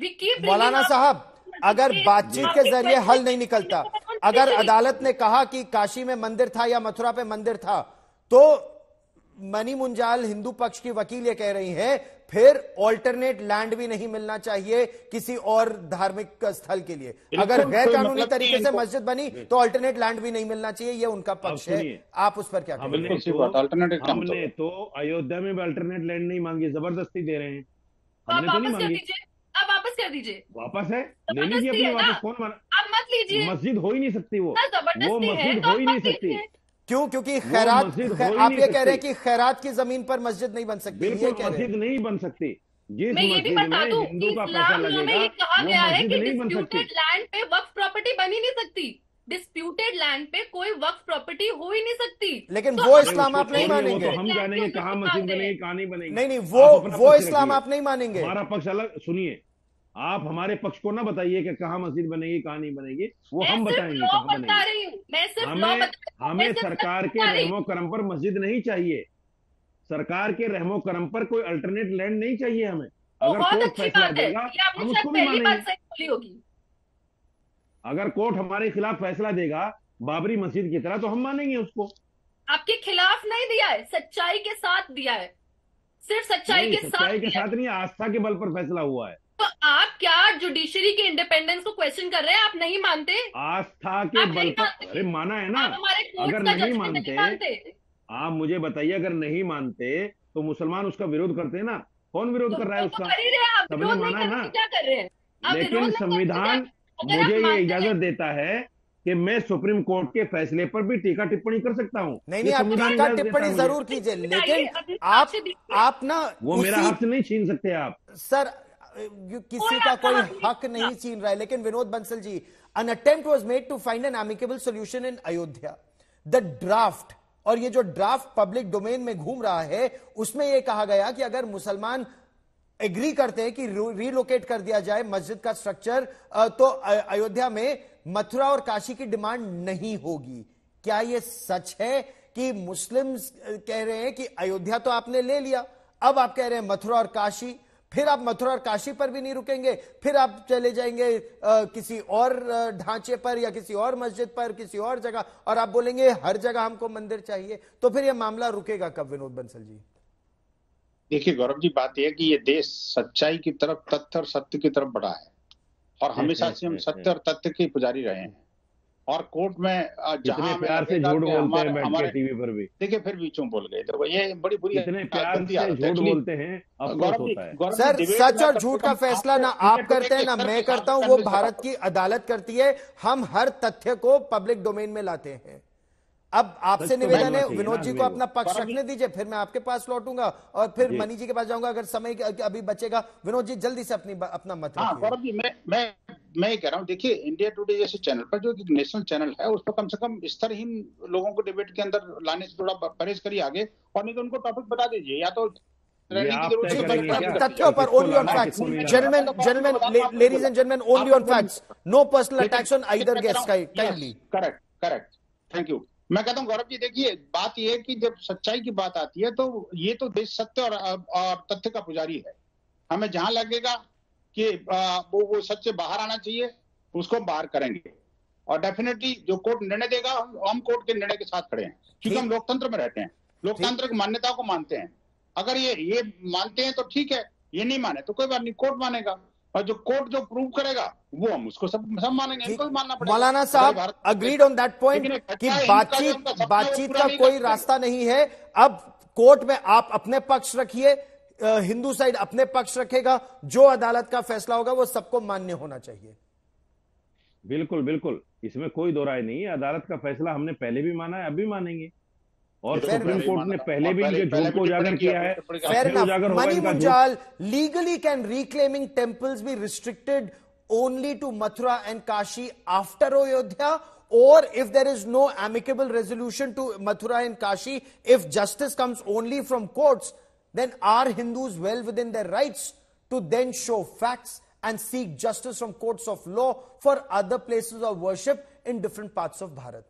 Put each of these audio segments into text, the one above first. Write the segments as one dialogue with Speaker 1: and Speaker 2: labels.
Speaker 1: मौलाना साहब, अगर बातचीत के जरिए हल नहीं निकलता, अगर अदालत ने कहा कि काशी में मंदिर था या मथुरा पे मंदिर था, तो मनी मुंजाल हिंदू पक्ष की वकील ये कह रही हैं फिर ऑल्टरनेट लैंड भी नहीं मिलना चाहिए किसी और धार्मिक स्थल के लिए। अगर गैर कानूनी तरीके से मस्जिद बनी तो ऑल्टरनेट लैंड भी नहीं मिलना चाहिए, ये उनका पक्ष है। आप उस पर क्या कहेंगे?
Speaker 2: हमने तो अयोध्या में भी अल्टरनेट लैंड नहीं मांगी, जबरदस्ती दे रहे हैं। हमने तो नहीं मांगी।
Speaker 3: आप वापस कर दीजिए।
Speaker 2: वापस है, ले लीजिए अपनी वापस। कौन माना?
Speaker 3: आप मत लीजिए।
Speaker 2: मस्जिद हो ही नहीं सकती वो मस्जिद
Speaker 3: तो
Speaker 2: हो ही नहीं सकती।
Speaker 1: क्यों? क्योंकि खैरात, आप ये कह रहे हैं कि खैरात की जमीन पर मस्जिद नहीं बन सकती।
Speaker 2: बिल्कुल मस्जिद नहीं बन सकती।
Speaker 3: मैं ये भी बता दूं कि इस्लाम लॉ में ये कहा गया है कि डिस्प्यूटेड लैंड पे वक्फ प्रॉपर्टी बन ही नहीं सकती। डिस्प्यूटेड लैंड पे कोई वक्फ प्रॉपर्टी हो ही नहीं सकती।
Speaker 1: लेकिन वो इस्लाम आप नहीं मानेंगे।
Speaker 2: हम जानेंगे कहाँ मस्जिद बनेगी, कहाँ नहीं बनेगी।
Speaker 1: नहीं, वो इस्लाम आप नहीं मानेंगे।
Speaker 2: हमारा पक्ष अलग। सुनिए, आप हमारे पक्ष को ना बताइए कि कहाँ मस्जिद बनेगी कहाँ नहीं बनेगी, वो हम बताएंगे कहाँ बनेगी। हमें सरकार के रहमो करम पर मस्जिद नहीं चाहिए। सरकार के रहमो करम पर कोई अल्टरनेट लैंड नहीं चाहिए हमें। अगर कोर्ट फैसला देगा हम उसको भी मानेंगे। अगर कोर्ट हमारे खिलाफ फैसला देगा बाबरी मस्जिद की तरह तो हम मानेंगे उसको।
Speaker 3: आपके खिलाफ नहीं दिया है, सच्चाई के साथ दिया है। सिर्फ सच्चाई के
Speaker 2: साथ नहीं, आस्था के बल पर फैसला हुआ है।
Speaker 3: तो आप क्या जुडिशरी के इंडिपेंडेंस को क्वेश्चन कर रहे हैं? आप नहीं मानते?
Speaker 2: आस्था के बल पर। अरे माना है ना। अगर नहीं मानते, आप मुझे बताइए, अगर नहीं मानते तो मुसलमान उसका विरोध करते हैं ना। कौन विरोध कर रहा है उसका? सबने माना है ना।
Speaker 3: क्या कर रहे हैं?
Speaker 2: लेकिन संविधान मुझे ये इजाजत देता है कि मैं सुप्रीम कोर्ट के फैसले पर भी टीका टिप्पणी कर सकता हूँ।
Speaker 1: नहीं, आप टीका टिप्पणी जरूर कीजिए, लेकिन आप ना
Speaker 2: वो मेरा हक नहीं छीन सकते आप।
Speaker 1: सर, किसी का कोई हक नहीं छीन रहा है। लेकिन Vinod Bansal ji, an attempt was made to find an amicable solution in Ayodhya. The draft, और ये जो ड्राफ्ट पब्लिक डोमेन में घूम रहा है, उसमें यह कहा गया कि अगर मुसलमान एग्री करते हैं कि रिलोकेट कर दिया जाए मस्जिद का स्ट्रक्चर, तो अयोध्या में मथुरा और काशी की डिमांड नहीं होगी। क्या यह सच है कि मुस्लिम्स कह रहे हैं कि अयोध्या तो आपने ले लिया, अब आप कह रहे हैं मथुरा और काशी, फिर आप मथुरा और काशी पर भी नहीं रुकेंगे, फिर आप चले जाएंगे किसी और ढांचे पर या किसी और मस्जिद पर, किसी और जगह, और आप बोलेंगे हर जगह हमको मंदिर चाहिए, तो फिर यह मामला रुकेगा कब, विनोद बंसल जी?
Speaker 4: देखिए गौरव जी, बात यह है कि ये देश सच्चाई की तरफ, तथ्य और सत्य की तरफ बढ़ा है, और हमेशा से हम सत्य और तथ्य के पुजारी रहे हैं। और कोर्ट में जहां
Speaker 2: प्यार से झूठ बोलते हैं हमारे टीवी पर भी,
Speaker 4: देखिए फिर बीचों बोल गए, तो ये बड़ी बुरी,
Speaker 2: इतने प्यार से झूठ बोलते हैं, अफसोस होता है।
Speaker 1: सर, सच और झूठ का फैसला ना आप करते हैं ना मैं करता हूं, वो भारत की अदालत करती है। हम हर तथ्य को पब्लिक डोमेन में लाते हैं। अब आपसे निवेदन है, विनोद जी को अपना पक्ष रखने दीजिए, फिर मैं आपके पास लौटूंगा और फिर मनी जी के पास जाऊंगा अगर समय अभी बचेगा। विनोद जी जल्दी से अपना मत रखिए।
Speaker 4: गौरव जी, मैं ये कह रहा हूँ, देखिए इंडिया टुडे जैसे चैनल पर, जो एक नेशनल चैनल है, उस पर कम से कम स्तरहीन लोगों को डिबेट के अंदर लाने से थोड़ा परहेज करिए आगे, और नहीं तो उनको टॉपिक बता दीजिए, या तो
Speaker 1: तथ्यों पर, only on facts, gentleman, ladies and gentleman, only on facts, no personal attacks on either guest, kindly.
Speaker 4: Correct, thank you. मैं कहता हूँ गौरव जी, देखिए बात यह है कि जब सच्चाई की बात आती है तो ये तो देश सत्य और तथ्य का पुजारी है। हमें जहां लगेगा कि वो सच से बाहर आना चाहिए, उसको बाहर करेंगे, और डेफिनेटली जो कोर्ट निर्णय देगा, हम कोर्ट के निर्णय के साथ खड़े हैं, क्योंकि हम लोकतंत्र में रहते हैं, लोकतांत्रिक मान्यताओं को मानते हैं। अगर ये मानते हैं तो ठीक है, ये नहीं माने तो कोई बात नहीं, कोर्ट मानेगा, और जो कोर्ट जो प्रूव करेगा वो हम उसको सब मानेंगे, इनको भी मानना पड़ेगा।
Speaker 1: मौलाना साहब अग्रीड ऑन दैट पॉइंट कि बातचीत का कोई रास्ता नहीं है। अब कोर्ट में आप अपने पक्ष रखिए, हिंदू साइड अपने पक्ष रखेगा, जो अदालत का फैसला होगा वो सबको मान्य होना चाहिए।
Speaker 2: बिल्कुल बिल्कुल, इसमें कोई दो राय नहीं है। अदालत का फैसला हमने पहले भी माना है, अब भी मानेंगे, और सुप्रीम कोर्ट ने पहले भी इनके झूठ को उजागर किया है।
Speaker 1: Money Munjal, legally can reclaiming temples be restricted only to Mathura and Kashi after Ayodhya, or if there is no amicable resolution to Mathura and Kashi, if justice comes only from courts, then are Hindus well within their rights to then show facts and seek justice from courts of law for other places of worship in different parts of Bharat?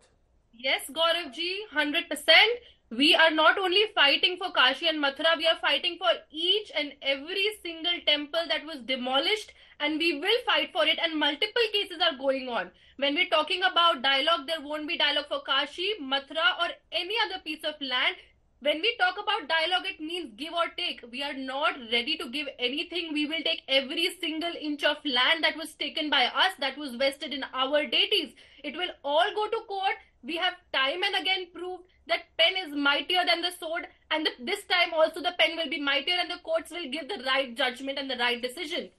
Speaker 3: Yes, Gaurav ji, 100%. We are not only fighting for Kashi and Mathura, we are fighting for each and every single temple that was demolished, and we will fight for it, and multiple cases are going on. When we're talking about dialogue, there won't be dialogue for Kashi, Mathura or any other piece of land. When we talk about dialogue, it means give or take. We are not ready to give anything. We will take every single inch of land that was taken by us, that was vested in our deities. It will all go to court. We have time and again proved that pen is mightier than the sword, and this time also the pen will be mightier, and the courts will give the right judgment and the right decision.